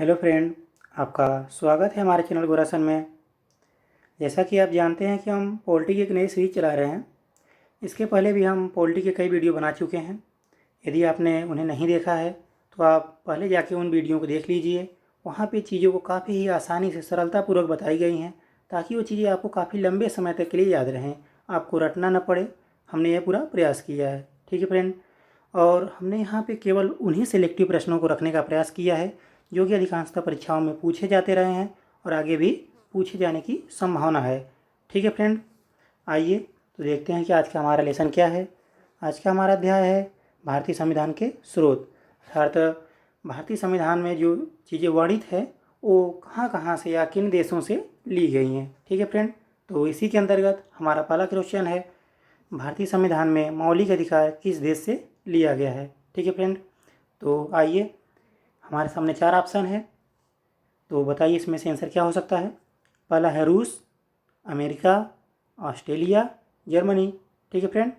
Hello friend, आपका स्वागत है हमारे चैनल गोरासन में। जैसा कि आप जानते हैं कि हम पॉलिटी की एक नई सीरीज चला रहे हैं। इसके पहले भी हम पॉलिटी के कई वीडियो बना चुके हैं। यदि आपने उन्हें नहीं देखा है तो आप पहले जाके उन वीडियो को देख लीजिए। वहाँ पे चीज़ों को काफ़ी ही आसानी से सरलतापूर्वक बताई गई हैं, ताकि वो चीज़ें आपको काफ़ी लंबे समय तक के लिए याद रहें, आपको रटना न पड़े। हमने यह पूरा प्रयास किया है, ठीक है फ्रेंड। और हमने यहाँ पे केवल उन्हीं सिलेक्टिव प्रश्नों को रखने का प्रयास किया है जो कि अधिकांशतः परीक्षाओं में पूछे जाते रहे हैं और आगे भी पूछे जाने की संभावना है, ठीक है फ्रेंड। आइए तो देखते हैं कि आज का हमारा लेसन क्या है। आज का हमारा अध्याय है भारतीय संविधान के स्रोत, अर्थात भारतीय संविधान में जो चीज़ें वर्णित है वो कहाँ कहाँ से या किन देशों से ली गई हैं, ठीक है फ्रेंड। तो इसी के अंतर्गत हमारा पहला क्वेश्चन है, भारतीय संविधान में मौलिक अधिकार किस देश से लिया गया है, ठीक है फ्रेंड। तो आइए, हमारे सामने 4 ऑप्शन है, तो बताइए इसमें से आंसर क्या हो सकता है। पहला है रूस, अमेरिका, ऑस्ट्रेलिया, जर्मनी, ठीक है फ्रेंड।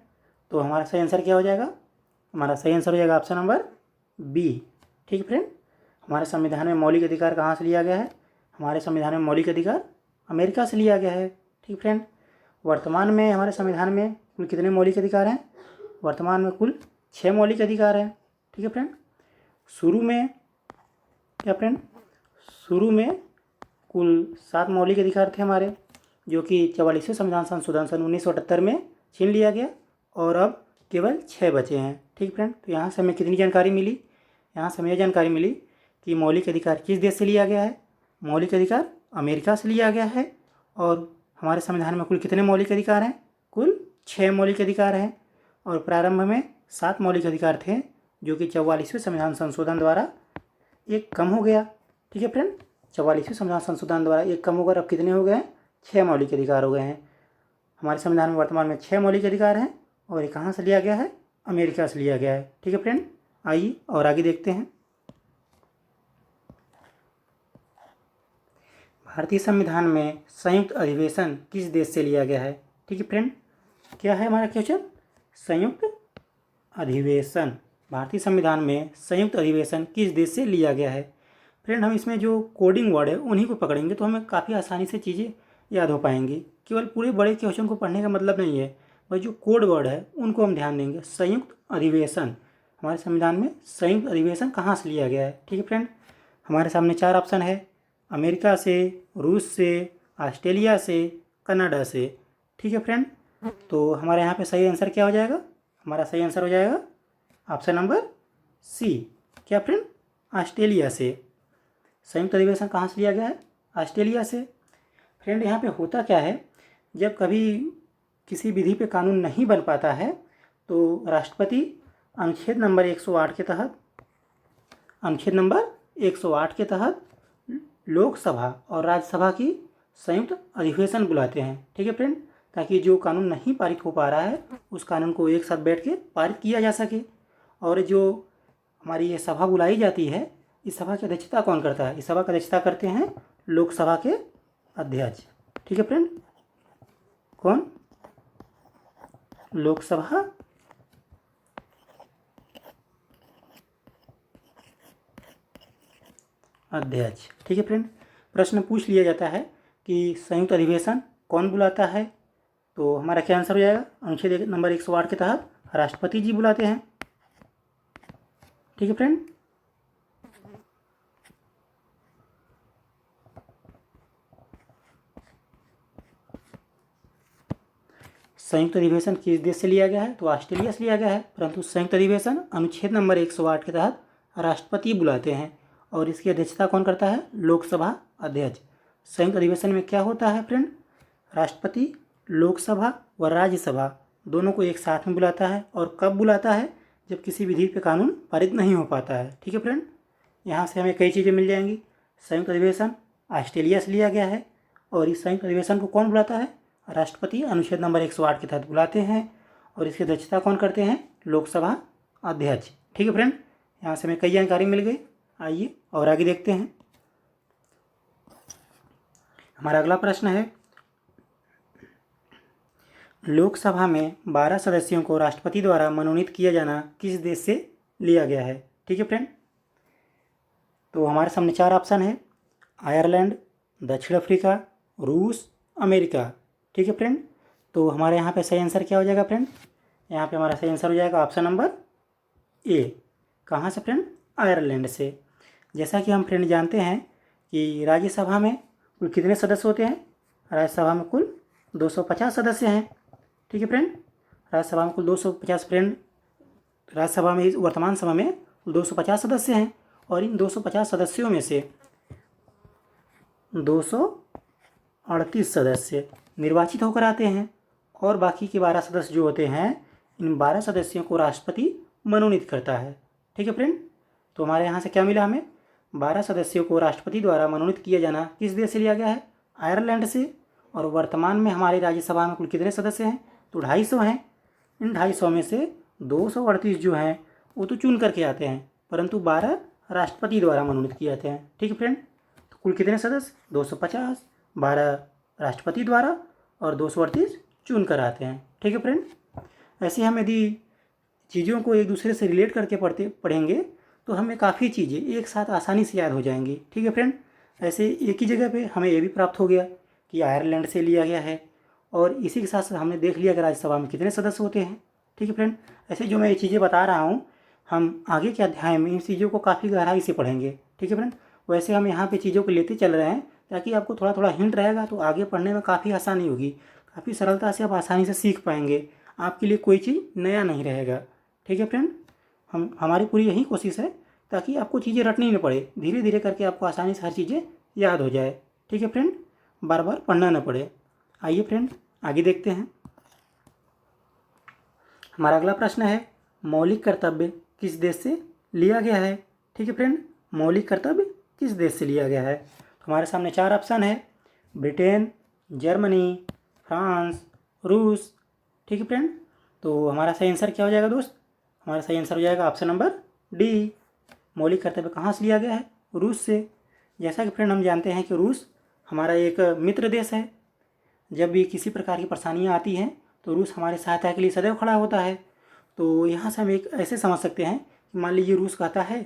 तो हमारा सही आंसर क्या हो जाएगा? हमारा सही आंसर हो जाएगा ऑप्शन नंबर बी, ठीक है फ्रेंड। हमारे संविधान में मौलिक अधिकार कहाँ से लिया गया है? हमारे संविधान में मौलिक अधिकार अमेरिका से लिया गया है, ठीक फ्रेंड। वर्तमान में हमारे संविधान में कुल कितने मौलिक अधिकार हैं? वर्तमान में कुल 6 मौलिक अधिकार हैं, ठीक है फ्रेंड। शुरू में क्या फ्रेंड? शुरू में कुल 7 मौलिक अधिकार थे हमारे, जो कि 44वें संविधान संशोधन सन 1978 में छीन लिया गया और अब केवल 6 बचे हैं, ठीक फ्रेंड। तो यहाँ से हमें कितनी जानकारी मिली? यहाँ से हमें यह जानकारी मिली कि मौलिक अधिकार किस देश से लिया गया है? मौलिक अधिकार अमेरिका से लिया गया है। और हमारे संविधान में कुल कितने मौलिक अधिकार हैं? कुल 6 मौलिक अधिकार हैं। और प्रारंभ में 7 मौलिक अधिकार थे, जो कि 44वें संविधान संशोधन द्वारा एक कम हो गया, ठीक है फ्रेंड। 44वें संविधान संशोधन द्वारा एक कम होकर अब कितने हो गए हैं? 6 मौलिक अधिकार हो गए हैं। हमारे संविधान में वर्तमान में 6 मौलिक अधिकार हैं और ये कहाँ से लिया गया है? अमेरिका से लिया गया है, ठीक है फ्रेंड। आइए और आगे देखते हैं। भारतीय संविधान में संयुक्त अधिवेशन किस देश से लिया गया है, ठीक है फ्रेंड। क्या है हमारा क्वेश्चन? संयुक्त अधिवेशन, भारतीय संविधान में संयुक्त अधिवेशन किस देश से लिया गया है? फ्रेंड, हम इसमें जो कोडिंग वर्ड है उन्हीं को पकड़ेंगे तो हमें काफ़ी आसानी से चीज़ें याद हो पाएंगी। केवल पूरे बड़े क्वेश्चन को पढ़ने का मतलब नहीं है, बस जो कोड वर्ड है उनको हम ध्यान देंगे। संयुक्त अधिवेशन, हमारे संविधान में संयुक्त अधिवेशन कहाँ से लिया गया है, ठीक है फ्रेंड। हमारे सामने 4 ऑप्शन है, अमेरिका से, रूस से, ऑस्ट्रेलिया से, कनाडा से, ठीक है फ्रेंड। तो हमारे यहाँ पे सही आंसर क्या हो जाएगा? हमारा सही आंसर हो जाएगा ऑप्शन नंबर सी। क्या फ्रेंड? ऑस्ट्रेलिया से। संयुक्त अधिवेशन कहाँ से लिया गया है? ऑस्ट्रेलिया से। फ्रेंड, यहाँ पे होता क्या है, जब कभी किसी विधि पे कानून नहीं बन पाता है तो राष्ट्रपति अनुच्छेद नंबर 108 के तहत लोकसभा और राज्यसभा की संयुक्त अधिवेशन बुलाते हैं, ठीक है फ्रेंड, ताकि जो कानून नहीं पारित हो पा रहा है उस कानून को एक साथ बैठ के पारित किया जा सके। और जो हमारी ये सभा बुलाई जाती है, इस सभा की अध्यक्षता कौन करता है? इस सभा की अध्यक्षता करते हैं लोकसभा के अध्यक्ष, ठीक है फ्रेंड। कौन? लोकसभा अध्यक्ष, ठीक है फ्रेंड। प्रश्न पूछ लिया जाता है कि संयुक्त अधिवेशन कौन बुलाता है, तो हमारा क्या आंसर हो जाएगा? अनुच्छेद नंबर 108 के तहत राष्ट्रपति जी बुलाते हैं, ठीक है फ्रेंड। संयुक्त अधिवेशन किस देश से लिया गया है? तो ऑस्ट्रेलिया से लिया गया है, परंतु संयुक्त अधिवेशन अनुच्छेद नंबर 108 के तहत राष्ट्रपति बुलाते हैं और इसकी अध्यक्षता कौन करता है? लोकसभा अध्यक्ष। संयुक्त अधिवेशन में क्या होता है फ्रेंड? राष्ट्रपति लोकसभा व राज्यसभा दोनों को एक साथ में बुलाता है। और कब बुलाता है? जब किसी विधि पे कानून पारित नहीं हो पाता है, ठीक है फ्रेंड। यहाँ से हमें कई चीज़ें मिल जाएंगी। संयुक्त अधिवेशन ऑस्ट्रेलिया से लिया गया है और इस संयुक्त अधिवेशन को कौन बुलाता है? राष्ट्रपति अनुच्छेद नंबर 108 के तहत बुलाते हैं और इसकी अध्यक्षता कौन करते हैं? लोकसभा अध्यक्ष, ठीक है फ्रेंड। यहाँ से हमें कई जानकारी मिल गई। आइए और आगे देखते हैं। हमारा अगला प्रश्न है, लोकसभा में 12 सदस्यों को राष्ट्रपति द्वारा मनोनीत किया जाना किस देश से लिया गया है, ठीक है फ्रेंड। तो हमारे सामने 4 ऑप्शन है, आयरलैंड, दक्षिण अफ्रीका, रूस, अमेरिका। ठीक है फ्रेंड, तो हमारे यहाँ पे सही आंसर क्या हो जाएगा फ्रेंड? यहाँ पे हमारा सही आंसर हो जाएगा ऑप्शन नंबर ए। कहाँ से फ्रेंड? आयरलैंड से। जैसा कि हम फ्रेंड जानते हैं कि राज्यसभा में कुल कितने सदस्य होते हैं? राज्यसभा में कुल 250 सदस्य हैं। ठीक है फ्रेंड, राज्यसभा में कुल 250 फ्रेंड, राज्यसभा में इस वर्तमान समय में 250 सदस्य हैं और इन 250 सदस्यों में से 238 सदस्य निर्वाचित होकर आते हैं और बाकी के 12 सदस्य जो होते हैं, इन 12 सदस्यों को राष्ट्रपति मनोनीत करता है। ठीक है फ्रेंड, तो हमारे यहाँ से क्या मिला? हमें 12 सदस्यों को राष्ट्रपति द्वारा मनोनीत किया जाना किस देश से लिया गया है? आयरलैंड से। और वर्तमान में हमारी राज्यसभा में कुल कितने सदस्य हैं? तो 250 हैं। इन 250 में से 238 जो हैं वो तो चुन करके आते हैं, परंतु 12 राष्ट्रपति द्वारा मनोनीत किए जाते हैं। ठीक है फ्रेंड, तो कुल कितने सदस्य? 250, 12 राष्ट्रपति द्वारा और 238 चुन कर आते हैं। ठीक है फ्रेंड, ऐसे हम यदि चीज़ों को एक दूसरे से रिलेट करके पढ़ेंगे तो हमें काफ़ी चीज़ें एक साथ आसानी से याद हो जाएंगी। ठीक है फ्रेंड, ऐसे एक ही जगह पे हमें ये भी प्राप्त हो गया कि आयरलैंड से लिया गया है और इसी के साथ साथ हमने देख लिया कि राज्यसभा में कितने सदस्य होते हैं। ठीक है फ्रेंड, ऐसे जो मैं ये चीज़ें बता रहा हूँ हम आगे के अध्याय में इन चीज़ों को काफ़ी गहराई से पढ़ेंगे। ठीक है फ्रेंड, वैसे हम यहाँ पे चीज़ों को लेते चल रहे हैं ताकि आपको थोड़ा थोड़ा हिंट रहेगा तो आगे पढ़ने में काफ़ी आसानी होगी, काफ़ी सरलता से आप आसानी से सीख पाएंगे, आपके लिए कोई चीज़ नया नहीं रहेगा। ठीक है फ्रेंड, हमारी पूरी यही कोशिश है ताकि आपको चीज़ें रटनी न पड़े, धीरे धीरे करके आपको आसानी से हर चीज़ें याद हो जाए। ठीक है फ्रेंड, बार बार पढ़ना न पड़े। आइए फ्रेंड आगे देखते हैं। हमारा अगला प्रश्न है, मौलिक कर्तव्य किस देश से लिया गया है? ठीक है फ्रेंड, मौलिक कर्तव्य किस देश से लिया गया है? तो हमारे सामने 4 ऑप्शन है, ब्रिटेन, जर्मनी, फ्रांस, रूस। ठीक है फ्रेंड, तो हमारा सही आंसर क्या हो जाएगा दोस्त? हमारा सही आंसर हो जाएगा ऑप्शन नंबर डी। मौलिक कर्तव्य कहाँ से लिया गया है? रूस से। जैसा कि फ्रेंड हम जानते हैं कि रूस हमारा एक मित्र देश है। जब भी किसी प्रकार की परेशानियाँ आती हैं तो रूस हमारे सहायता के लिए सदैव खड़ा होता है। तो यहाँ से हम एक ऐसे समझ सकते हैं कि मान लीजिए रूस कहता है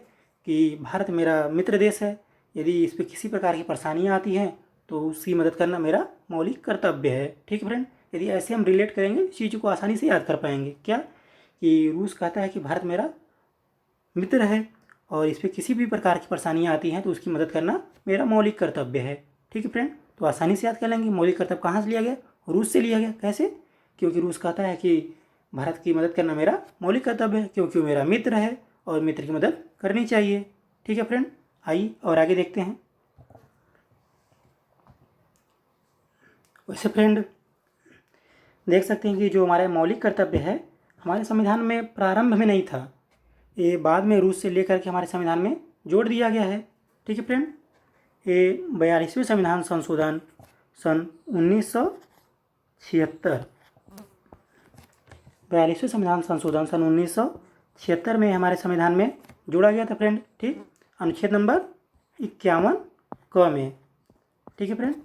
कि भारत मेरा मित्र देश है, यदि इस पर किसी प्रकार की परेशानियाँ आती हैं तो उसकी मदद करना मेरा मौलिक कर्तव्य है। ठीक है फ्रेंड, यदि ऐसे हम रिलेट करेंगे चीज़ों को आसानी से याद कर पाएंगे। क्या कि रूस कहता है कि भारत मेरा मित्र है और इस पर किसी भी प्रकार की परेशानियाँ आती हैं तो उसकी मदद करना मेरा मौलिक कर्तव्य है। ठीक है फ्रेंड, तो आसानी से याद कर लेंगे मौलिक कर्तव्य कहाँ से लिया गया? रूस से लिया गया। कैसे? क्योंकि रूस कहता है कि भारत की मदद करना मेरा मौलिक कर्तव्य है, क्योंकि वो मेरा मित्र है और मित्र की मदद करनी चाहिए। ठीक है फ्रेंड, आइए और आगे देखते हैं। वैसे फ्रेंड देख सकते हैं कि जो हमारा मौलिक कर्तव्य है हमारे संविधान में प्रारंभ में नहीं था, ये बाद में रूस से लेकर के हमारे संविधान में जोड़ दिया गया है। ठीक है फ्रेंड, ये 42वें संविधान संशोधन सन 1976, 42वें संविधान संशोधन सन 1976 में हमारे संविधान में जोड़ा गया था फ्रेंड। ठीक, अनुच्छेद नंबर 51 क में। ठीक है फ्रेंड,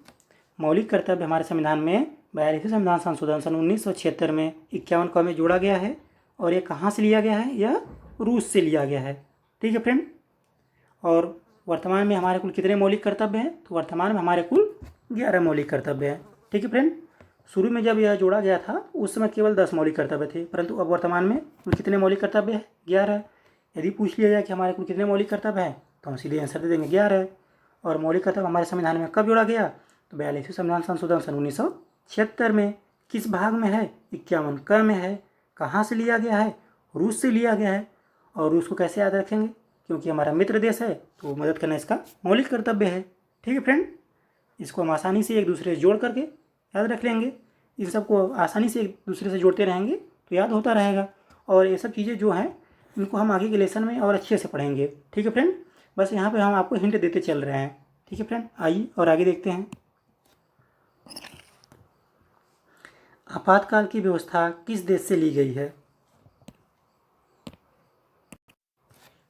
मौलिक कर्तव्य हमारे संविधान में 42वें संविधान संशोधन सन 1976 में 51 क में जोड़ा गया है और ये कहाँ से लिया गया है? यह रूस से लिया गया है। ठीक है फ्रेंड, और वर्तमान में हमारे कुल कितने मौलिक कर्तव्य हैं? तो वर्तमान में हमारे कुल 11 मौलिक कर्तव्य हैं। ठीक है फ्रेंड, शुरू में जब यह जोड़ा गया था उस समय केवल 10 मौलिक कर्तव्य थे, परंतु अब वर्तमान में कुल कितने मौलिक कर्तव्य हैं? 11। यदि पूछ लिया जाए कि हमारे कुल कितने मौलिक कर्तव्य हैं तो हम सीधे आंसर दे देंगे 11। और मौलिक कर्तव्य हमारे संविधान में कब जोड़ा गया? तो 42वें संविधान संशोधन सन 1976 में। किस भाग में है? 51 क में है। कहाँ से लिया गया है? रूस से लिया गया है। और रूस को कैसे याद रखेंगे? क्योंकि हमारा मित्र देश है तो मदद करना इसका मौलिक कर्तव्य है। ठीक है फ्रेंड, इसको हम आसानी से एक दूसरे से जोड़ करके याद रख लेंगे। इन सबको आसानी से एक दूसरे से जोड़ते रहेंगे तो याद होता रहेगा और ये सब चीज़ें जो हैं इनको हम आगे के लेसन में और अच्छे से पढ़ेंगे। ठीक है फ्रेंड, बस यहाँ पे हम आपको हिंट देते चल रहे हैं। ठीक है फ्रेंड, आइए और आगे देखते हैं। आपातकाल की व्यवस्था किस देश से ली गई है?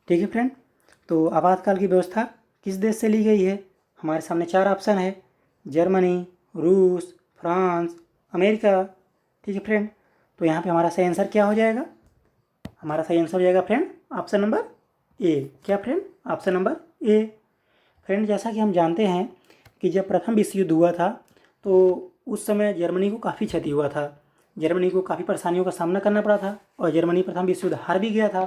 ठीक है फ्रेंड, तो आपातकाल की व्यवस्था किस देश से ली गई है? हमारे सामने 4 ऑप्शन है, जर्मनी, रूस, फ्रांस, अमेरिका। ठीक है फ्रेंड, तो यहाँ पे हमारा सही आंसर क्या हो जाएगा? हमारा सही आंसर हो जाएगा फ्रेंड ऑप्शन नंबर ए। क्या friend? Option number A. Friend, जैसा कि हम जानते हैं कि जब प्रथम विश्व युद्ध हुआ था तो उस समय जर्मनी को काफ़ी क्षति हुआ था। जर्मनी को काफ़ी परेशानियों का सामना करना पड़ा था और जर्मनी प्रथम विश्व युद्ध हार भी गया था,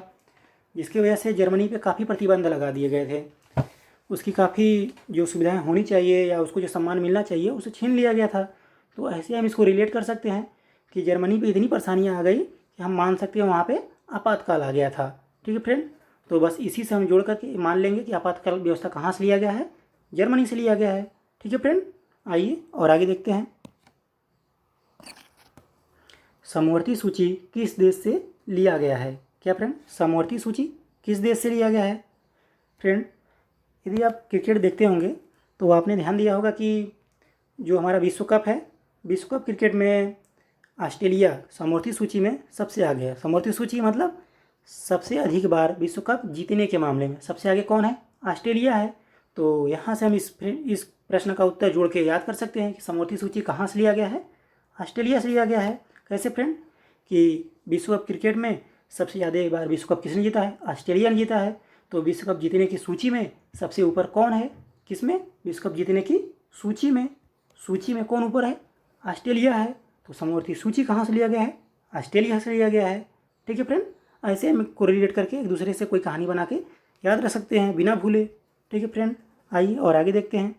जिसकी वजह से जर्मनी पे काफ़ी प्रतिबंध लगा दिए गए थे। उसकी काफ़ी जो सुविधाएं होनी चाहिए या उसको जो सम्मान मिलना चाहिए उसे छीन लिया गया था। तो ऐसे हम इसको रिलेट कर सकते हैं कि जर्मनी पे इतनी परेशानियाँ आ गई कि हम मान सकते हैं वहाँ पे आपातकाल आ गया था। ठीक है फ्रेंड, तो बस इसी से हम जोड़ करके मान लेंगे कि आपातकाल व्यवस्था कहाँ से लिया गया है, जर्मनी से लिया गया है। ठीक है फ्रेंड, आइए और आगे देखते हैं। समवर्ती सूची किस देश से लिया गया है? क्या फ्रेंड, समवर्ती सूची किस देश से लिया गया है? फ्रेंड, यदि आप क्रिकेट देखते होंगे तो आपने ध्यान दिया होगा कि जो हमारा विश्व कप है, विश्व कप क्रिकेट में ऑस्ट्रेलिया समवर्ती सूची में सबसे आगे है। समवर्ती सूची मतलब सबसे अधिक बार विश्व कप जीतने के मामले में सबसे आगे कौन है? ऑस्ट्रेलिया है। तो यहाँ से हम इस प्रश्न का उत्तर जोड़ के याद कर सकते हैं कि समवर्ती सूची कहाँ से लिया गया है? ऑस्ट्रेलिया से लिया गया है। कैसे फ्रेंड? कि विश्व कप क्रिकेट में सबसे ज़्यादा बार विश्व कप किसने जीता है? ऑस्ट्रेलिया ने जीता है। तो विश्व कप जीतने की सूची में सबसे ऊपर कौन है? किस में? विश्व कप जीतने की सूची में। सूची में कौन ऊपर है? ऑस्ट्रेलिया है। तो समवर्ती सूची कहाँ से लिया गया है? ऑस्ट्रेलिया से लिया गया है। ठीक है फ्रेंड, ऐसे हम कोरिलेट करके एक दूसरे से कोई कहानी बना के याद रख सकते हैं बिना भूले। ठीक है फ्रेंड, आइए और आगे देखते हैं।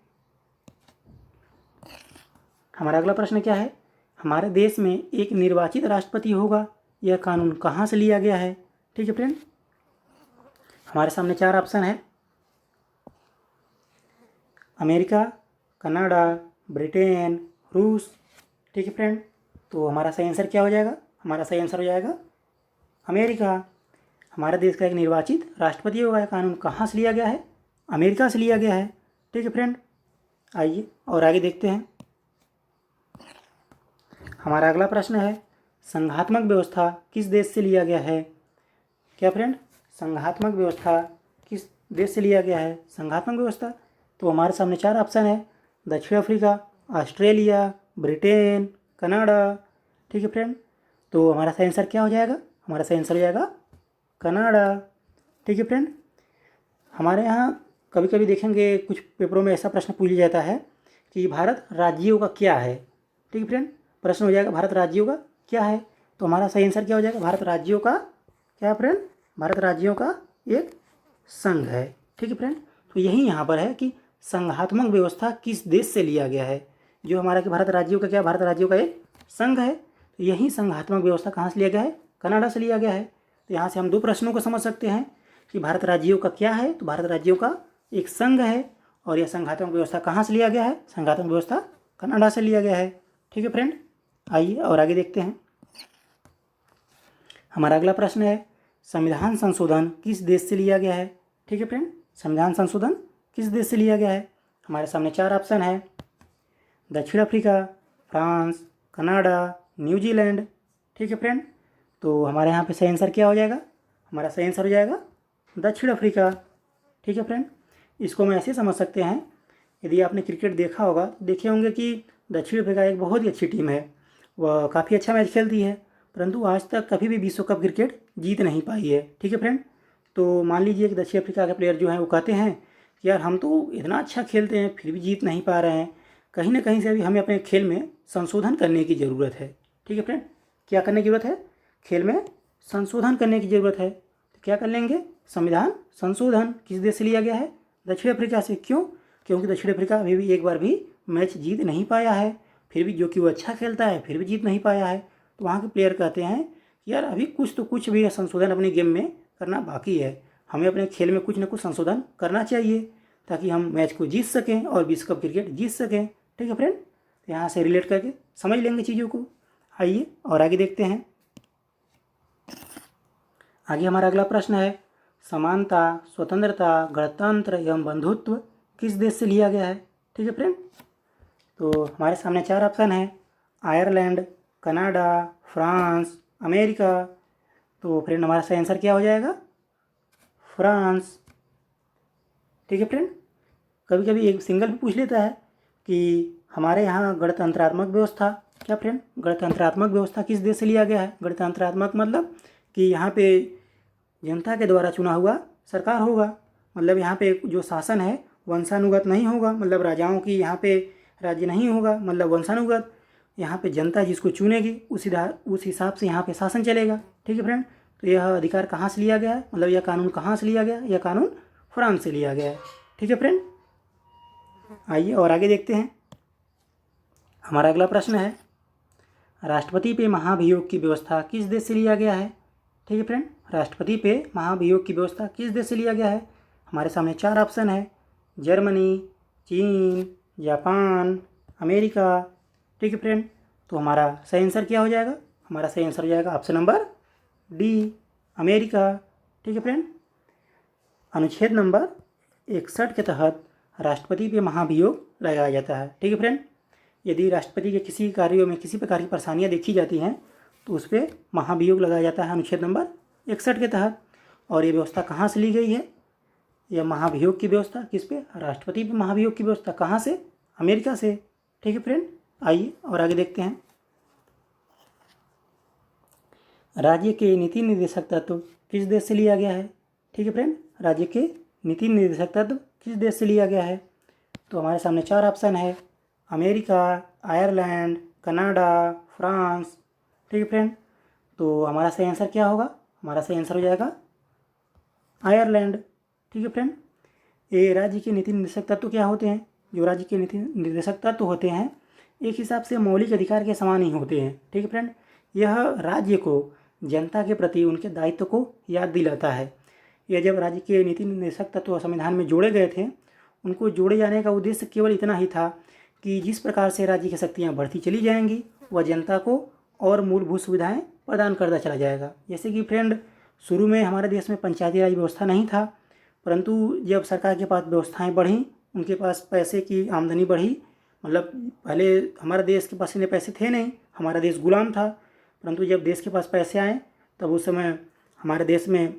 हमारा अगला प्रश्न क्या है? हमारे देश में एक निर्वाचित राष्ट्रपति होगा, यह कानून कहाँ से लिया गया है? ठीक है फ्रेंड, हमारे सामने 4 ऑप्शन है: अमेरिका, कनाडा, ब्रिटेन, रूस। ठीक है फ्रेंड, तो हमारा सही आंसर क्या हो जाएगा? हमारा सही आंसर हो जाएगा अमेरिका। हमारे देश का एक निर्वाचित राष्ट्रपति होगा, यह कानून कहाँ से लिया गया है? अमेरिका से लिया गया है। ठीक है फ्रेंड, आइए और आगे देखते हैं। हमारा अगला प्रश्न है, संघात्मक व्यवस्था किस देश से लिया गया है? क्या फ्रेंड, संघात्मक व्यवस्था किस देश से लिया गया है? संघात्मक व्यवस्था, तो हमारे सामने 4 ऑप्शन है: दक्षिण अफ्रीका, ऑस्ट्रेलिया, ब्रिटेन, कनाडा। ठीक है फ्रेंड, तो हमारा सही आंसर क्या हो जाएगा? हमारा सही आंसर हो जाएगा कनाडा। ठीक है फ्रेंड, हमारे यहाँ कभी कभी देखेंगे कुछ पेपरों में ऐसा प्रश्न पूछ लिया जाता है कि भारत राज्यों का क्या है? ठीक है फ्रेंड, प्रश्न हो जाएगा भारत राज्यों का क्या है? तो हमारा सही आंसर क्या हो जाएगा? भारत राज्यों का क्या फ्रेंड? भारत राज्यों का एक संघ है। ठीक है फ्रेंड, तो यही यहाँ पर है कि संघात्मक व्यवस्था किस देश से लिया गया है। जो हमारा कि भारत राज्यों का क्या? भारत राज्यों का एक संघ है। तो यही संघात्मक व्यवस्था कहाँ से लिया गया है? कनाडा से लिया गया है। तो यहाँ से हम 2 प्रश्नों को समझ सकते हैं कि भारत राज्यों का क्या है, तो भारत राज्यों का एक संघ है, और यह संघात्मक व्यवस्था कहाँ से लिया गया है? संघात्मक व्यवस्था कनाडा से लिया गया है। ठीक है फ्रेंड, आइए और आगे देखते हैं। हमारा अगला प्रश्न है, संविधान संशोधन किस देश से लिया गया है? ठीक है फ्रेंड, संविधान संशोधन किस देश से लिया गया है? हमारे सामने 4 ऑप्शन है: दक्षिण अफ्रीका, फ्रांस, कनाडा, न्यूजीलैंड। ठीक है फ्रेंड, तो हमारे यहाँ पे सही आंसर क्या हो जाएगा? हमारा सही आंसर हो जाएगा दक्षिण अफ्रीका। ठीक है फ्रेंड, इसको हम ऐसे समझ सकते हैं, यदि आपने क्रिकेट देखा होगा तो देखे होंगे कि दक्षिण अफ्रीका एक बहुत ही अच्छी टीम है, वह काफ़ी अच्छा मैच खेलती है, परंतु आज तक कभी भी विश्व कप क्रिकेट जीत नहीं पाई है। ठीक है फ्रेंड, तो मान लीजिए कि दक्षिण अफ्रीका के प्लेयर जो हैं वो कहते हैं कि यार हम तो इतना अच्छा खेलते हैं फिर भी जीत नहीं पा रहे हैं, कहीं ना कहीं से अभी हमें अपने खेल में संशोधन करने की ज़रूरत है। ठीक है फ्रेंड, क्या करने की ज़रूरत है? खेल में संशोधन करने की ज़रूरत है। तो क्या कर लेंगे? संविधान संशोधन किस देश से लिया गया है? दक्षिण अफ्रीका से। क्यों? क्योंकि दक्षिण अफ्रीका अभी भी एक बार भी मैच जीत नहीं पाया है, फिर भी जो कि वो अच्छा खेलता है फिर भी जीत नहीं पाया है। तो वहाँ के प्लेयर कहते हैं कि यार अभी कुछ भी संशोधन अपने गेम में करना बाकी है, हमें अपने खेल में कुछ ना कुछ संशोधन करना चाहिए ताकि हम मैच को जीत सकें और विश्व कप क्रिकेट जीत सकें। ठीक है फ्रेंड, तो यहाँ से रिलेट करके समझ लेंगे चीज़ों को। आइए और आगे देखते हैं। आगे हमारा अगला प्रश्न है, समानता, स्वतंत्रता, गणतंत्र एवं बंधुत्व किस देश से लिया गया है? ठीक है फ्रेंड, तो हमारे सामने 4 ऑप्शन है: आयरलैंड, कनाडा, फ्रांस, अमेरिका। तो फ्रेंड हमारा सही आंसर क्या हो जाएगा? फ्रांस। ठीक है फ्रेंड, कभी कभी एक सिंगल भी पूछ लेता है कि हमारे यहाँ गणतंत्रात्मक व्यवस्था, क्या फ्रेंड, गणतंत्रात्मक व्यवस्था किस देश से लिया गया है? गणतंत्रात्मक मतलब कि यहाँ पे जनता के द्वारा चुना हुआ सरकार होगा, मतलब यहाँ पे जो शासन है वंशानुगत नहीं होगा, मतलब राजाओं की यहाँ पे राज्य नहीं होगा, मतलब वंशानुगत। यहाँ पे जनता जिसको चुनेगी उस हिसाब से यहाँ पे शासन चलेगा। ठीक है फ्रेंड, तो यह अधिकार कहाँ से लिया गया है, मतलब यह कानून कहाँ से लिया गया है? यह कानून फ्रांस से लिया गया है। ठीक है फ्रेंड, आइए और आगे देखते हैं। हमारा अगला प्रश्न है, राष्ट्रपति पे महाभियोग की व्यवस्था किस देश से लिया गया है? ठीक है फ्रेंड, राष्ट्रपति पे महाभियोग की व्यवस्था किस देश से लिया गया है? हमारे सामने 4 ऑप्शन है, जर्मनी, चीन, जापान, अमेरिका। ठीक है फ्रेंड, तो हमारा सही आंसर क्या हो जाएगा? हमारा सही आंसर हो जाएगा ऑप्शन नंबर डी, अमेरिका। ठीक है फ्रेंड, अनुच्छेद नंबर 61 के तहत राष्ट्रपति पे महाभियोग लगाया जाता है। ठीक है फ्रेंड, यदि राष्ट्रपति के किसी कार्यों में किसी प्रकार की परेशानियां देखी जाती हैं तो उस पर महाभियोग लगाया जाता है अनुच्छेद नंबर 61 के तहत। और ये व्यवस्था कहाँ से ली गई है? यह महाभियोग की व्यवस्था किस पे? राष्ट्रपति पे महाभियोग की व्यवस्था कहाँ से? अमेरिका से। ठीक है फ्रेंड, आइए और आगे देखते हैं। राज्य के नीति निर्देशक तत्व किस देश से लिया गया है? ठीक है फ्रेंड, राज्य के नीति निर्देशक तत्व किस देश से लिया गया है? तो हमारे सामने 4 ऑप्शन है, अमेरिका, आयरलैंड, कनाडा, फ्रांस। ठीक है फ्रेंड, तो हमारा सही आंसर क्या होगा? हमारा सही आंसर हो जाएगा आयरलैंड। ठीक है फ्रेंड, ये राज्य के नीति निर्देशक तत्व क्या होते हैं? जो राज्य के नीति निर्देशक तत्व होते हैं एक हिसाब से मौलिक अधिकार के समान ही होते हैं। ठीक है फ्रेंड, यह राज्य को जनता के प्रति उनके दायित्व को याद दिलाता है। यह जब राज्य के नीति निर्देशक तत्व संविधान में जोड़े गए थे, उनको जोड़े जाने का उद्देश्य केवल इतना ही था कि जिस प्रकार से राज्य की शक्तियाँ बढ़ती चली जाएंगी वह जनता को और मूलभूत सुविधाएं प्रदान करता चला जाएगा। जैसे कि फ्रेंड, शुरू में हमारे देश में पंचायती राज व्यवस्था नहीं था, परंतु जब सरकार के पास व्यवस्थाएं बढ़ी, उनके पास पैसे की आमदनी बढ़ी, मतलब पहले हमारे देश के पास इतने पैसे थे नहीं, हमारा देश गुलाम था, परंतु जब देश के पास पैसे आए तब उस समय हमारे देश में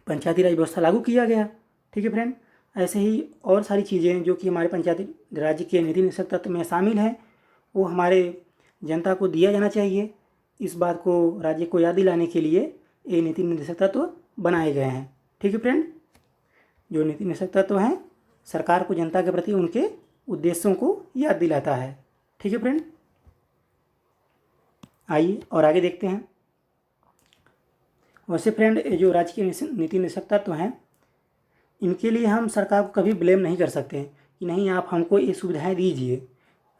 पंचायती राज व्यवस्था लागू किया गया। ठीक है फ्रेंड, ऐसे ही और सारी चीज़ें जो कि हमारे पंचायती राज्य के नीति निर्देशक तत्व में शामिल हैं वो हमारे जनता को दिया जाना चाहिए। इस बात को राज्य को याद दिलाने के लिए ये नीति निर्देशक तत्व बनाए गए हैं। ठीक है फ्रेंड, जो नीति निर्देशक तत्व हैं सरकार को जनता के प्रति उनके उद्देश्यों को याद दिलाता है। ठीक है फ्रेंड, आइए और आगे देखते हैं। वैसे फ्रेंड, ये जो राज्य के नीति निर्देशक तत्व हैं इनके लिए हम सरकार को कभी ब्लेम नहीं कर सकते कि नहीं आप हमको ये सुविधाएं दीजिए।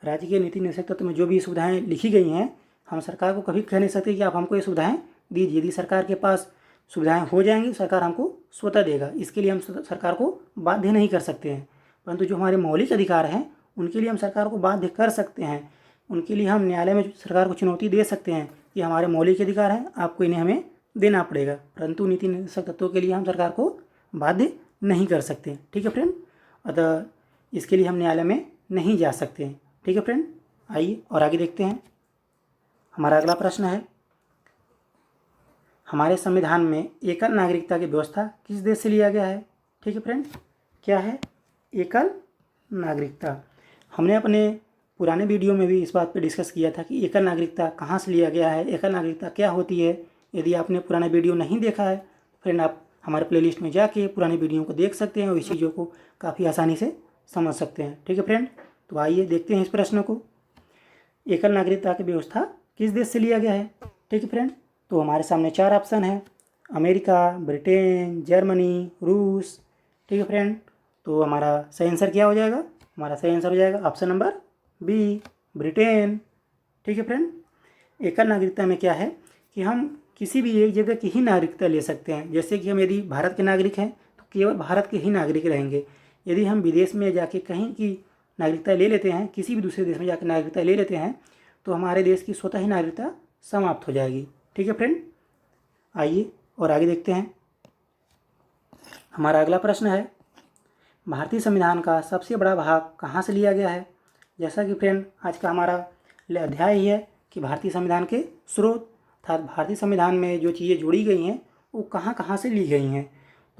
राज्य के नीति निर्देशक तत्व में जो भी सुविधाएं लिखी गई हैं हम सरकार को कभी कह नहीं सकते कि आप हमको ये सुविधाएं दीजिए। यदि सरकार के पास सुविधाएं हो जाएंगी सरकार हमको स्वतः देगा, इसके लिए हम सरकार को बाध्य नहीं कर सकते हैं। परंतु जो हमारे मौलिक अधिकार हैं उनके लिए हम सरकार को बाध्य कर सकते हैं। उनके लिए हम न्यायालय में सरकार को चुनौती दे सकते हैं कि हमारे मौलिक अधिकार हैं, आपको इन्हें हमें देना पड़ेगा। परंतु नीति निर्देशक तत्वों के लिए हम सरकार को बाध्य नहीं कर सकते। ठीक है फ्रेंड, अतः इसके लिए हम न्यायालय में नहीं जा सकते। ठीक है फ्रेंड, आइए और आगे देखते हैं। हमारा अगला प्रश्न है, हमारे संविधान में एकल नागरिकता की व्यवस्था किस देश से लिया गया है? ठीक है फ्रेंड, क्या है एकल नागरिकता? हमने अपने पुराने वीडियो में भी इस बात पे डिस्कस किया था कि एकल नागरिकता कहाँ से लिया गया है, एकल नागरिकता क्या होती है। यदि आपने पुराना वीडियो नहीं देखा है फ्रेंड, आप हमारे प्लेलिस्ट में जाके पुराने वीडियो को देख सकते हैं और इस चीज़ों को काफ़ी आसानी से समझ सकते हैं। ठीक है फ्रेंड, तो आइए देखते हैं इस प्रश्न को। एकल नागरिकता की व्यवस्था किस देश से लिया गया है? ठीक है फ्रेंड, तो हमारे सामने 4 ऑप्शन है, अमेरिका, ब्रिटेन, जर्मनी, रूस। ठीक है फ्रेंड, तो हमारा सही आंसर क्या हो जाएगा? हमारा सही आंसर हो जाएगा ऑप्शन नंबर बी, ब्रिटेन। ठीक है फ्रेंड, एकल नागरिकता में क्या है कि हम किसी भी एक जगह की ही नागरिकता ले सकते हैं। जैसे कि हम यदि भारत के नागरिक हैं तो केवल भारत के ही नागरिक रहेंगे। यदि हम विदेश में जाके कहीं की नागरिकता ले लेते हैं, किसी भी दूसरे देश में जाकर नागरिकता ले लेते हैं तो हमारे देश की स्वतः ही नागरिकता समाप्त हो जाएगी। ठीक है फ्रेंड, आइए और आगे देखते हैं। हमारा अगला प्रश्न है, भारतीय संविधान का सबसे बड़ा भाग कहाँ से लिया गया है? जैसा कि फ्रेंड आज का हमारा अध्याय ही है कि भारतीय संविधान के स्रोत, अर्थात भारतीय संविधान में जो चीज़ें जोड़ी गई हैं वो कहाँ कहाँ से ली गई हैं।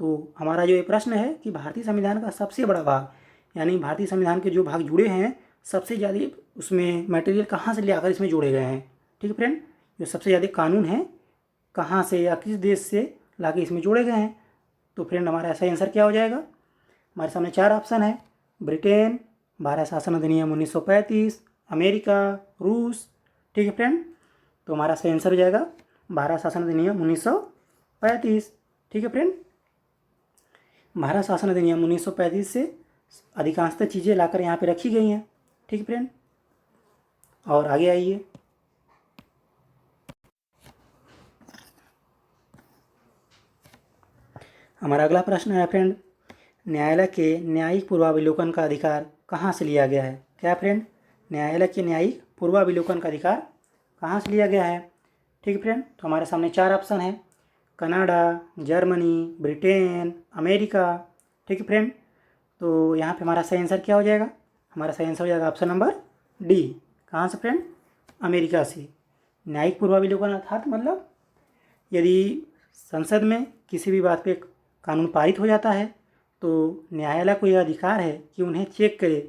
तो हमारा जो ये प्रश्न है कि भारतीय संविधान का सबसे बड़ा भाग, यानी भारतीय संविधान के जो भाग जुड़े हैं सबसे ज़्यादा उसमें मटेरियल कहाँ से ले आकर इसमें जोड़े गए हैं। ठीक है फ्रेंड, जो सबसे ज़्यादा कानून हैं कहाँ से या किस देश से लाके इसमें जोड़े गए हैं। तो फ्रेंड हमारा ऐसा आंसर क्या हो जाएगा? हमारे सामने 4 ऑप्शन है, ब्रिटेन, भारत शासन अधिनियम 1935, अमेरिका, रूस। ठीक है फ्रेंड, तो हमारा सही आंसर हो जाएगा भारत शासन अधिनियम 1935। ठीक है फ्रेंड, भारत शासन अधिनियम 1935 से अधिकांशतः चीज़ें लाकर यहाँ पे रखी गई हैं। ठीक है फ्रेंड, और आगे आइए। हमारा अगला प्रश्न है फ्रेंड, न्यायालय के न्यायिक पूर्वावलोकन का अधिकार कहाँ से लिया गया है? क्या फ्रेंड, न्यायालय के न्यायिक पूर्वावलोकन का अधिकार कहाँ से लिया गया है? ठीक है फ्रेंड, तो हमारे सामने 4 ऑप्शन है, कनाडा, जर्मनी, ब्रिटेन, अमेरिका। ठीक है फ्रेंड, तो यहाँ पे हमारा सही आंसर क्या हो जाएगा? हमारा सही आंसर हो जाएगा ऑप्शन नंबर डी। कहाँ से फ्रेंड? अमेरिका से। न्यायिक पूर्वावलोकन अर्थात मतलब यदि संसद में किसी भी बात पे कानून पारित हो जाता है तो न्यायालय को यह अधिकार है कि उन्हें चेक करे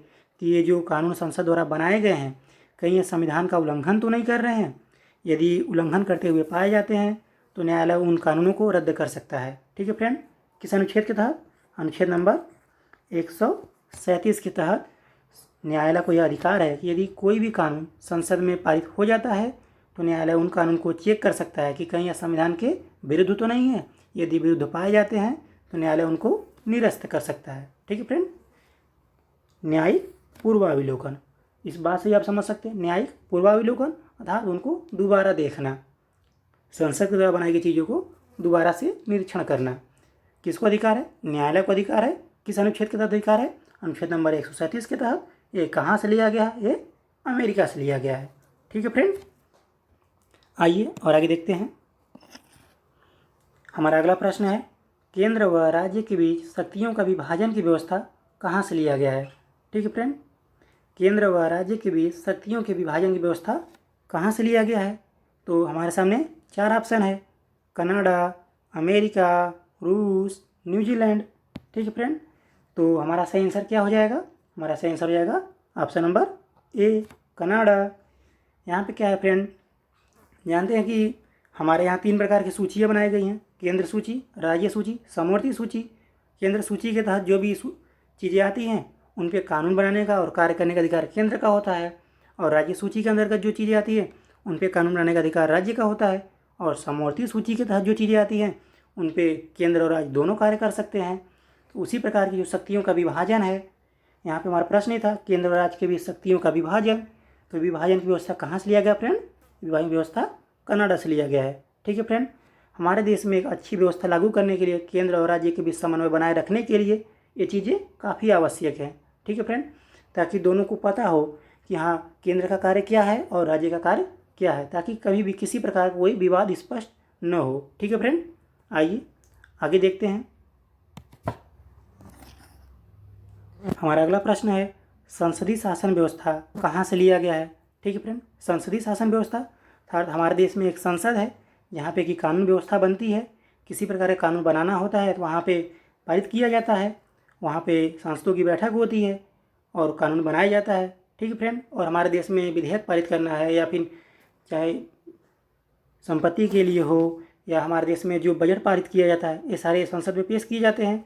कि ये जो कानून संसद द्वारा बनाए गए हैं कहीं ये संविधान का उल्लंघन तो नहीं कर रहे हैं। यदि उल्लंघन करते हुए पाए जाते हैं तो न्यायालय उन कानूनों को रद्द कर सकता है। ठीक है फ्रेंड, किस अनुच्छेद के तहत? अनुच्छेद नंबर 137 के तहत न्यायालय को यह अधिकार है कि यदि कोई भी कानून संसद में पारित हो जाता है तो न्यायालय उन कानून को चेक कर सकता है कि कहीं यह संविधान के विरुद्ध तो नहीं है। यदि विरुद्ध पाए जाते हैं तो न्यायालय उनको निरस्त कर सकता है। ठीक है फ्रेंड, न्यायिक पूर्वावलोकन, इस बात से आप समझ सकते हैं, न्यायिक पूर्वावलोकन अर्थात उनको दोबारा देखना, संसद के द्वारा बनाई गई चीज़ों को दोबारा से निरीक्षण करना। किसको अधिकार है? न्यायालय को अधिकार है। किस अनुच्छेद के तहत अधिकार है? अनुच्छेद नंबर 137 के तहत। ये कहाँ से लिया गया है? ये अमेरिका से लिया गया है। ठीक है फ्रेंड, आइए और आगे देखते हैं। हमारा अगला प्रश्न है, केंद्र व राज्य के बीच शक्तियों का विभाजन की व्यवस्था कहाँ से लिया गया है? ठीक है फ्रेंड, केंद्र व राज्य के बीच शक्तियों के विभाजन की व्यवस्था कहाँ से लिया गया है? तो हमारे सामने 4 ऑप्शन है, कनाडा, अमेरिका, रूस, न्यूजीलैंड। ठीक है फ्रेंड, तो हमारा सही आंसर क्या हो जाएगा? हमारा सही आंसर हो जाएगा ऑप्शन नंबर ए, कनाडा। यहाँ पे क्या है फ्रेंड, जानते हैं कि हमारे यहाँ 3 प्रकार की सूचियाँ बनाई गई हैं, केंद्र सूची, राज्य सूची, समवर्ती सूची। केंद्र सूची के तहत जो भी चीज़ें आती हैं उन पे कानून बनाने का और कार्य करने का अधिकार केंद्र का होता है, और राज्य सूची के अंतर्गत जो चीज़ें आती हैं उन पे कानून बनाने का अधिकार राज्य का होता है, और समवर्ती सूची के तहत जो चीज़ें आती हैं उन पे केंद्र और राज्य दोनों कार्य कर सकते हैं। तो उसी प्रकार की जो शक्तियों का विभाजन है, यहाँ पे हमारा प्रश्न ही था केंद्र और राज्य के बीच शक्तियों का विभाजन, तो विभाजन की व्यवस्था कहाँ से लिया गया फ्रेंड? विभाजन व्यवस्था कनाडा से लिया गया है। ठीक है फ्रेंड, हमारे देश में एक अच्छी व्यवस्था लागू करने के लिए केंद्र और राज्य के बीच समन्वय बनाए रखने के लिए ये चीज़ें काफ़ी आवश्यक हैं। ठीक है फ्रेंड, ताकि दोनों को पता हो कि हाँ केंद्र का कार्य क्या है और राज्य का कार्य क्या है, ताकि कभी भी किसी प्रकार का कोई विवाद स्पष्ट न हो। ठीक है फ्रेंड, आइए आगे देखते हैं। हमारा अगला प्रश्न है, संसदीय शासन व्यवस्था कहाँ से लिया गया है? ठीक है फ्रेंड, संसदीय शासन व्यवस्था अर्थात हमारे देश में एक संसद है जहाँ पे कि कानून व्यवस्था बनती है। किसी प्रकार का कानून बनाना होता है तो वहाँ पे पारित किया जाता है, वहाँ पे सांसदों की बैठक होती है और कानून बनाया जाता है। ठीक है फ्रेंड, और हमारे देश में विधेयक पारित करना है या फिर चाहे संपत्ति के लिए हो या हमारे देश में जो बजट पारित किया जाता है, ये सारे संसद में पेश किए जाते हैं।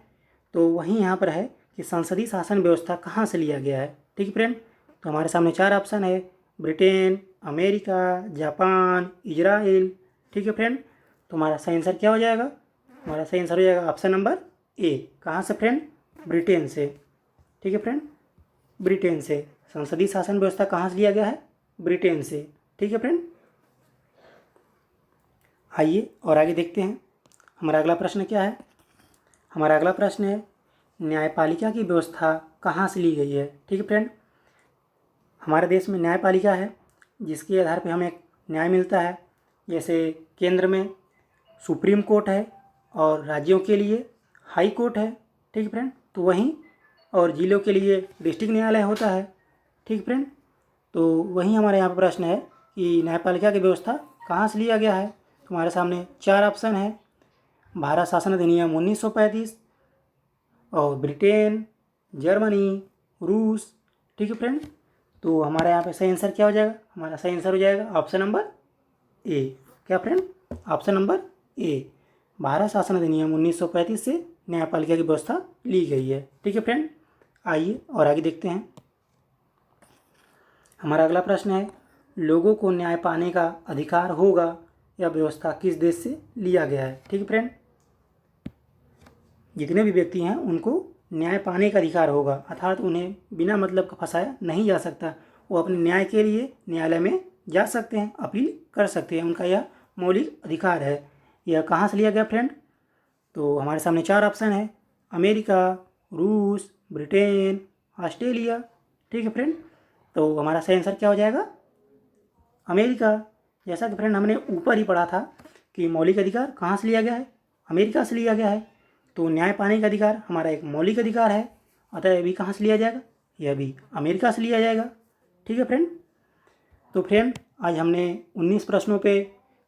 तो वहीं यहाँ पर है कि संसदीय शासन व्यवस्था कहाँ से लिया गया है। ठीक है फ्रेंड, तो हमारे सामने 4 ऑप्शन है, ब्रिटेन, अमेरिका, जापान, इजराइल। ठीक है फ्रेंड, तो हमारा सही आंसर क्या हो जाएगा? हमारा सही आंसर हो जाएगा ऑप्शन नंबर ए। कहाँ से फ्रेंड? ब्रिटेन से। ठीक है फ्रेंड, ब्रिटेन से संसदीय शासन व्यवस्था कहाँ से लिया गया है? ब्रिटेन से। ठीक है फ्रेंड, आइए और आगे देखते हैं। हमारा अगला प्रश्न क्या है? हमारा अगला प्रश्न है, न्यायपालिका की व्यवस्था कहाँ से ली गई है? ठीक है फ्रेंड, हमारे देश में न्यायपालिका है जिसके आधार पर हमें न्याय मिलता है। जैसे केंद्र में सुप्रीम कोर्ट है और राज्यों के लिए हाई कोर्ट है। ठीक है फ्रेंड, तो वहीं और जिलों के लिए डिस्ट्रिक्ट न्यायालय होता है। ठीक है फ्रेंड, तो वहीं हमारे यहाँ पर प्रश्न है कि न्यायपालिका की व्यवस्था कहाँ से लिया गया है? तो हमारे सामने 4 ऑप्शन है, भारत शासन अधिनियम 1935 और ब्रिटेन, जर्मनी, रूस। ठीक है फ्रेंड, तो हमारे यहाँ पे सही आंसर क्या हो जाएगा? हमारा सही आंसर हो जाएगा ऑप्शन नंबर ए। क्या friend? Option number A, Bharat शासन अधिनियम 1935 से न्यायपालिका की व्यवस्था ली गई है। ठीक है फ्रेंड, आइए और आगे देखते हैं। हमारा अगला प्रश्न है, लोगों को न्याय पाने का अधिकार होगा, यह व्यवस्था किस देश से लिया गया है। ठीक है फ्रेंड, जितने भी व्यक्ति हैं उनको न्याय पाने का अधिकार होगा, अर्थात उन्हें बिना मतलब का फंसाया नहीं जा सकता। वो अपने न्याय के लिए न्यायालय में जा सकते हैं, अपील कर सकते हैं, उनका यह मौलिक अधिकार है। यह कहाँ से लिया गया फ्रेंड? तो हमारे सामने 4 ऑप्शन है, अमेरिका, रूस, ब्रिटेन, ऑस्ट्रेलिया। ठीक है फ्रेंड, तो हमारा सही आंसर क्या हो जाएगा? अमेरिका। जैसा कि फ्रेंड हमने ऊपर ही पढ़ा था कि मौलिक अधिकार कहाँ से लिया गया है? अमेरिका से लिया गया है। तो न्याय पाने का अधिकार हमारा एक मौलिक अधिकार है, अतः यह भी कहाँ से लिया जाएगा? यह भी अमेरिका से लिया जाएगा। ठीक है फ्रेंड, तो फ्रेंड आज हमने 19 प्रश्नों पे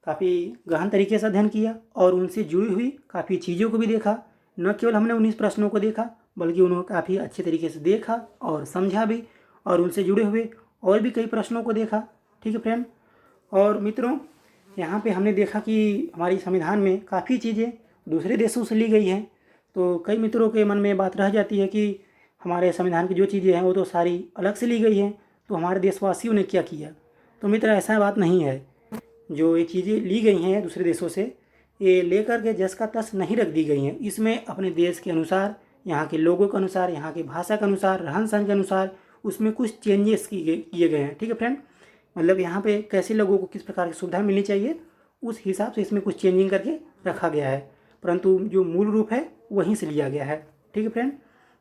काफ़ी गहन तरीके से अध्ययन किया और उनसे जुड़ी हुई काफ़ी चीज़ों को भी देखा। न केवल हमने 19 प्रश्नों को देखा, बल्कि उन्होंने काफ़ी अच्छे तरीके से देखा और समझा भी, और उनसे जुड़े हुए और भी कई प्रश्नों को देखा। ठीक है फ्रेंड, और मित्रों यहाँ पे हमने देखा कि हमारी संविधान में काफ़ी चीज़ें दूसरे देशों से ली गई हैं। तो कई मित्रों के मन में बात रह जाती है कि हमारे संविधान की जो चीज़ें हैं वो तो सारी अलग से ली गई हैं, तो हमारे देशवासियों ने क्या किया? तो मित्र ऐसा बात नहीं है। जो ये चीज़ें ली गई हैं दूसरे देशों से, ये लेकर के जस का तस नहीं रख दी गई हैं। इसमें अपने देश के अनुसार, यहाँ के लोगों के अनुसार, यहाँ की भाषा के अनुसार, रहन सहन के अनुसार उसमें कुछ चेंजेस किए गए हैं। ठीक है फ्रेंड, मतलब यहाँ पे कैसे लोगों को किस प्रकार की सुविधा मिलनी चाहिए, उस हिसाब से इसमें कुछ चेंजिंग करके रखा गया है, परंतु जो मूल रूप है वहीं से लिया गया है। ठीक है फ्रेंड,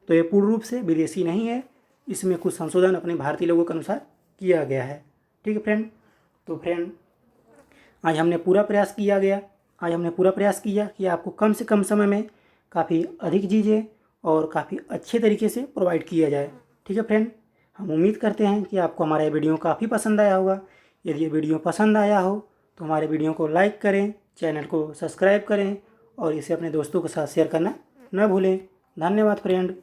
तो ये पूर्ण रूप से विदेशी नहीं है, इसमें कुछ संशोधन अपने भारतीय लोगों के अनुसार किया गया है। ठीक है फ्रेंड, तो फ्रेंड आज हमने पूरा प्रयास किया कि आपको कम से कम समय में काफ़ी अधिक चीज़ें और काफ़ी अच्छे तरीके से प्रोवाइड किया जाए। ठीक है फ्रेंड, हम उम्मीद करते हैं कि आपको हमारा ये वीडियो काफ़ी पसंद आया होगा। यदि ये वीडियो पसंद आया हो तो हमारे वीडियो को लाइक करें, चैनल को सब्सक्राइब करें और इसे अपने दोस्तों के साथ शेयर करना न भूलें। धन्यवाद फ्रेंड।